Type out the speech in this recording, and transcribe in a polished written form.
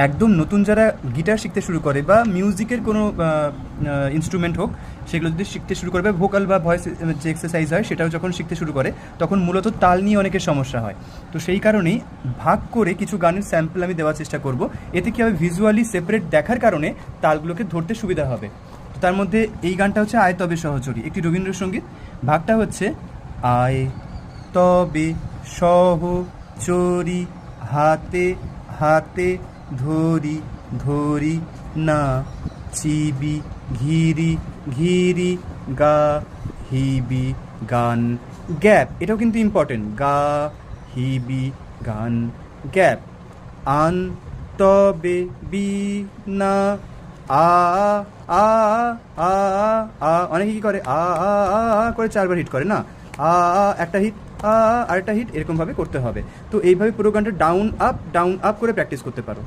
একদম নতুন যারা গিটার শিখতে শুরু করে বা মিউজিকের কোনো ইনস্ট্রুমেন্ট হোক, সেগুলো যদি শিখতে শুরু করবে, ভোকাল বা ভয়েস যে এক্সারসাইজ হয় সেটাও যখন শিখতে শুরু করে, তখন মূলত তাল নিয়ে অনেকের সমস্যা হয়। তো সেই কারণেই ভাগ করে কিছু গানের স্যাম্পল আমি দেওয়ার চেষ্টা করব। এতে কী হবে, ভিজুয়ালি সেপারেট দেখার কারণে তালগুলোকে ধরতে সুবিধা হবে। তো তার মধ্যে এই গানটা হচ্ছে আয় তবে সহচরী, একটি রবীন্দ্রসঙ্গীত। ভাগটা হচ্ছে আয় তবে সহচরী, হাতে হাতে ধরি ধরি না, চিবি ঘিরি ঘিরি গা হিবি গান। গ্যাপ, এটাও কিন্তু ইম্পর্টেন্ট, গা হিবি গান, গ্যাপ। আন তবে বি না, আ আ আ আ, অনেকে কী করে আ আ আ আ করে 4বার হিট করে না, আ একটা হিট, আরেকটা হিট, এরকমভাবে করতে হবে। তো এইভাবে পুরো গানটা ডাউন আপ করে প্র্যাকটিস করতে পারো।